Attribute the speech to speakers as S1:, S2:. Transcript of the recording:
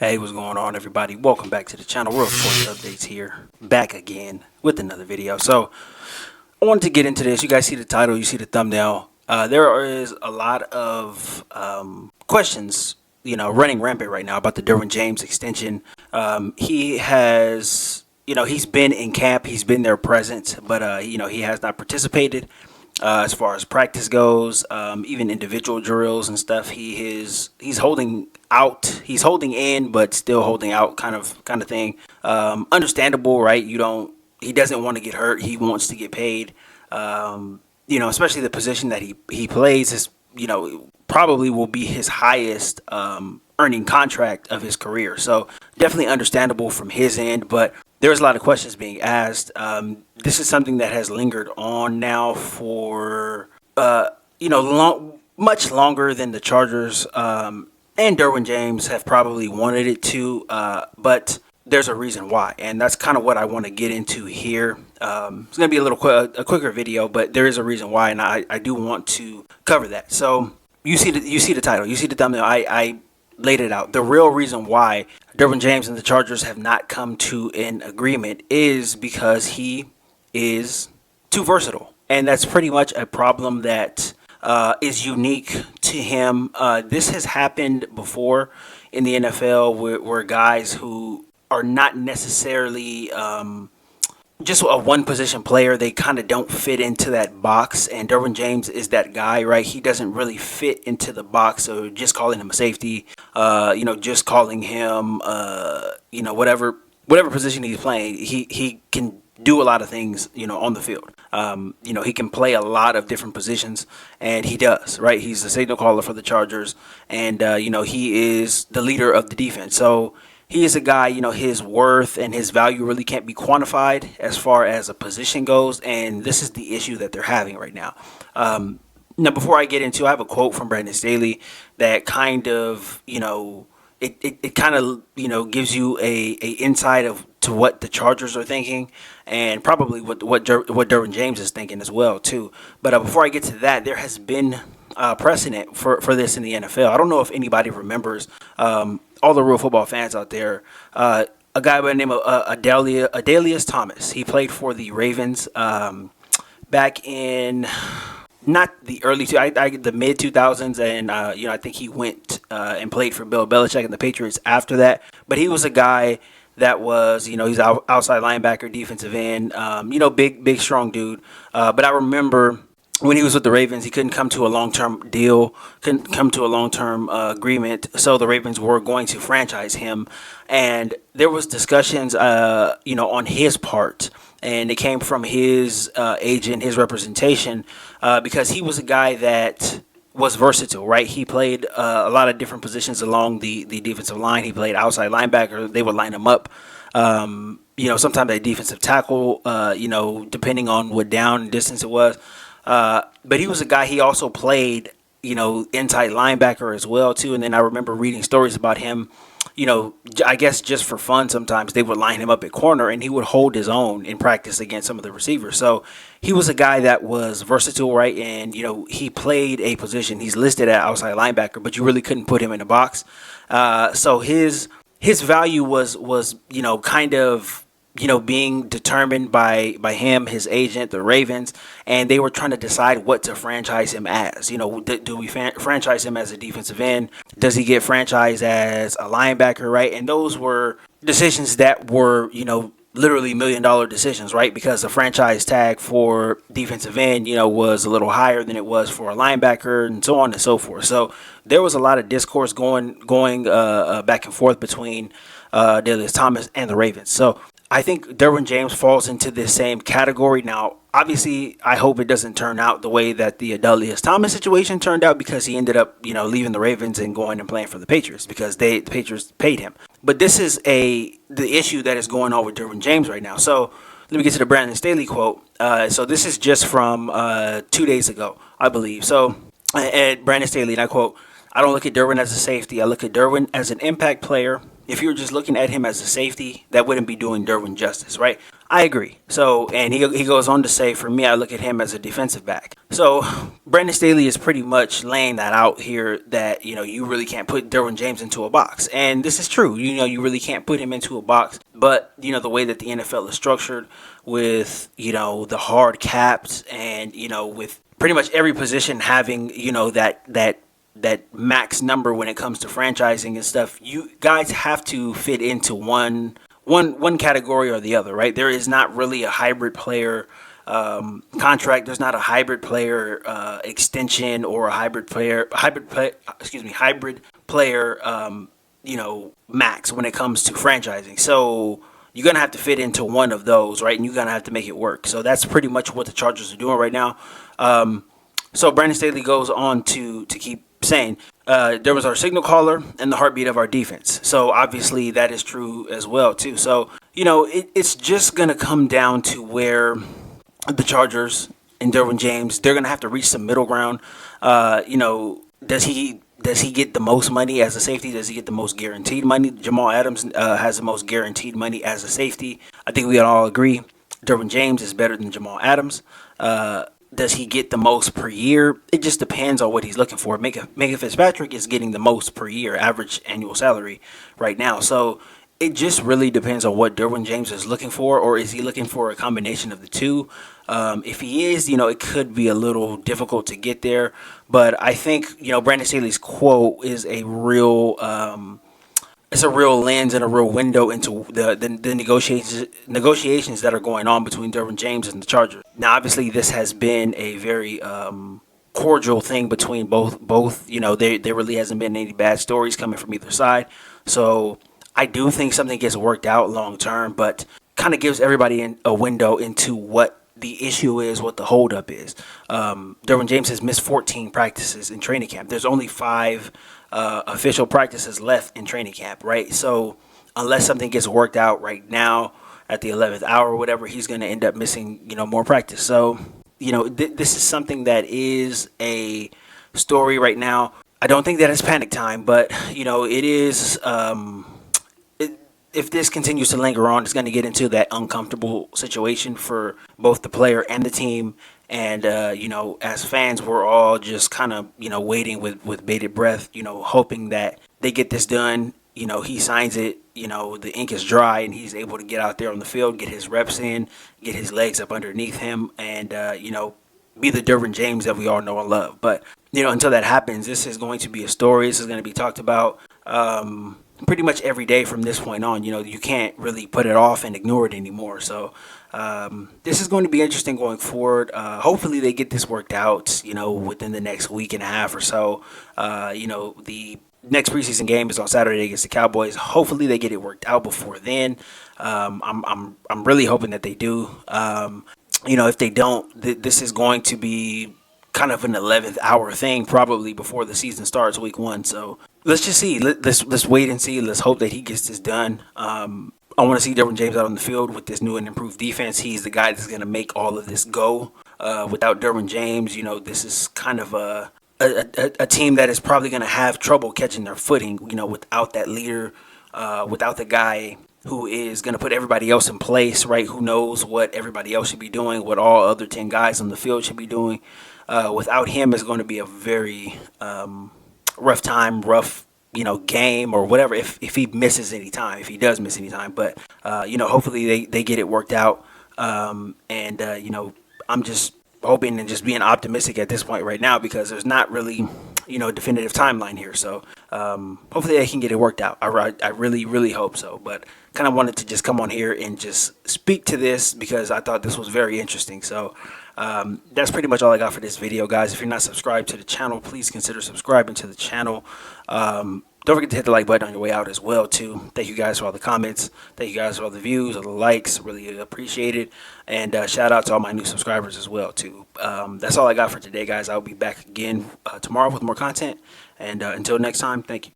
S1: Hey, what's going on, everybody? Welcome back to the channel. Real Sports Updates here, back again with another video. So, I wanted to get into this. You guys see the title, you see the thumbnail. There is a lot of questions, running rampant right now about the Derwin James extension. He has, he's been in camp, he's been there present, but he has not participated. As far as practice goes, even individual drills and stuff, he's holding out, he's holding in, but still holding out, kind of thing. Understandable, right? He doesn't want to get hurt. He wants to get paid. Especially the position that he plays is, probably will be his highest earning contract of his career. So definitely understandable from his end, but there's a lot of questions being asked. This is something that has lingered on now for, much longer than the Chargers and Derwin James have probably wanted it to, but there's a reason why, and that's kind of what I want to get into here. It's going to be a quicker video, but there is a reason why, and I do want to cover that. So you see the title, you see the thumbnail. I laid it out. The real reason why Derwin James and the Chargers have not come to an agreement is because he is too versatile, and that's pretty much a problem that is unique to him. This has happened before in the NFL where guys who are not necessarily just a one position player, they kind of don't fit into that box, and Derwin James is that guy, right? He doesn't really fit into the box, so just calling him a safety, just calling him whatever position he's playing, he can do a lot of things, on the field. He can play a lot of different positions, and he does, right? He's the signal caller for the Chargers, and he is the leader of the defense. So he is a guy, his worth and his value really can't be quantified as far as a position goes, and this is the issue that they're having right now. Now, before I get into, I have a quote from Brandon Staley that kind of, it kind of, gives you a insight to what the Chargers are thinking, and probably what Derwin James is thinking as well too. But before I get to that, there has been precedent for this in the NFL. I don't know if anybody remembers, all the real football fans out there, a guy by the name of Adalius Thomas. He played for the Ravens back in not the early the mid 2000s, and I think he went and played for Bill Belichick and the Patriots after that. But he was a guy that was, he's outside linebacker, defensive end, big strong dude. But I remember when he was with the Ravens, he couldn't come to a long-term deal, couldn't come to a long-term agreement, so the Ravens were going to franchise him. And there was discussions, on his part, and it came from his agent, his representation, because he was a guy that was versatile, right? He played a lot of different positions along the defensive line. He played outside linebacker. They would line him up. Sometimes a defensive tackle, depending on what down and distance it was. But he was a guy, he also played, inside linebacker as well, too. And then I remember reading stories about him, I guess just for fun, sometimes they would line him up at corner and he would hold his own in practice against some of the receivers. So he was a guy that was versatile, right? And, he played a position. He's listed at outside linebacker, but you really couldn't put him in a box. So his value was kind of, being determined by him, his agent, the Ravens, and they were trying to decide what to franchise him as. Do we franchise him as a defensive end? Does he get franchised as a linebacker, right? And those were decisions that were, literally $1 million decisions, right? Because the franchise tag for defensive end, was a little higher than it was for a linebacker, and so on and so forth. So there was a lot of discourse going back and forth between Adalius Thomas and the Ravens. So I think Derwin James falls into this same category. Now, obviously, I hope it doesn't turn out the way that the Adalius Thomas situation turned out, because he ended up, leaving the Ravens and going and playing for the Patriots because the Patriots paid him. But this is the issue that is going on with Derwin James right now. So let me get to the Brandon Staley quote. So this is just from 2 days ago, I believe. So at Brandon Staley, and I quote, "I don't look at Derwin as a safety. I look at Derwin as an impact player if you're just looking at him as a safety, that wouldn't be doing Derwin justice, right? I agree. So, and he goes on to say, for me, I look at him as a defensive back. So, Brandon Staley is pretty much laying that out here that, you really can't put Derwin James into a box. And this is true. You really can't put him into a box. But, the way that the NFL is structured with, the hard caps and, with pretty much every position having, that max number when it comes to franchising and stuff, you guys have to fit into one category or the other, right? There is not really a hybrid player contract. There's not a hybrid player extension or a hybrid player max when it comes to franchising. So you're gonna have to fit into one of those, right? And you're gonna have to make it work. So that's pretty much what the Chargers are doing right now. So Brandon Staley goes on to keep saying, there was our signal caller and the heartbeat of our defense. So obviously that is true as well too. So it's just gonna come down to where the Chargers and Derwin James, they're gonna have to reach some middle ground. Does he get the most money as a safety? Does he get the most guaranteed money? Jamal Adams has the most guaranteed money as a safety. I think we all agree Derwin James is better than Jamal Adams. Does he get the most per year? It just depends on what he's looking for. Minka Fitzpatrick is getting the most per year, average annual salary right now. So it just really depends on what Derwin James is looking for, or is he looking for a combination of the two? If he is, it could be a little difficult to get there. But I think, Brandon Staley's quote is a real it's a real lens and a real window into the negotiations that are going on between Derwin James and the Chargers. Now, obviously, this has been a very cordial thing between both. There really hasn't been any bad stories coming from either side. So I do think something gets worked out long term, but kind of gives everybody a window into what the issue is, what the holdup is. Derwin James has missed 14 practices in training camp. There's only 5 official practices left in training camp, right? So unless something gets worked out right now at the 11th hour or whatever, he's going to end up missing, more practice. So, this is something that is a story right now. I don't think that it's panic time, but, it is. If this continues to linger on, it's going to get into that uncomfortable situation for both the player and the team. And, as fans, we're all just kind of, waiting with bated breath, hoping that they get this done. He signs it, the ink is dry and he's able to get out there on the field, get his reps in, get his legs up underneath him and, be the Derwin James that we all know and love. But, until that happens, this is going to be a story. This is going to be talked about pretty much every day from this point on. You can't really put it off and ignore it anymore. So this is going to be interesting going forward. Hopefully they get this worked out, within the next week and a half or so. The next preseason game is on Saturday against the Cowboys. Hopefully they get it worked out before then. I'm really hoping that they do. If they don't, this is going to be kind of an 11th hour thing probably before the season starts week 1. So let's just see. Let's wait and see. Let's hope that he gets this done. I want to see Derwin James out on the field with this new and improved defense. He's the guy that's going to make all of this go. Without Derwin James, this is kind of a team that is probably going to have trouble catching their footing, without that leader, without the guy who is going to put everybody else in place, right? Who knows what everybody else should be doing, what all other 10 guys on the field should be doing. Without him, it's going to be a very rough game or whatever if he misses any time, if he does miss any time. But, hopefully they get it worked out. I'm just hoping and just being optimistic at this point right now because there's not really, a definitive timeline here. So hopefully they can get it worked out. I really, really hope so. But kind of wanted to just come on here and just speak to this because I thought this was very interesting. So that's pretty much all I got for this video, guys. If you're not subscribed to the channel, please consider subscribing to the channel. Don't forget to hit the like button on your way out as well, too. Thank you guys for all the comments. Thank you guys for all the views, all the likes. Really appreciate it. And shout out to all my new subscribers as well, too. That's all I got for today, guys. I'll be back again tomorrow with more content. And until next time, thank you.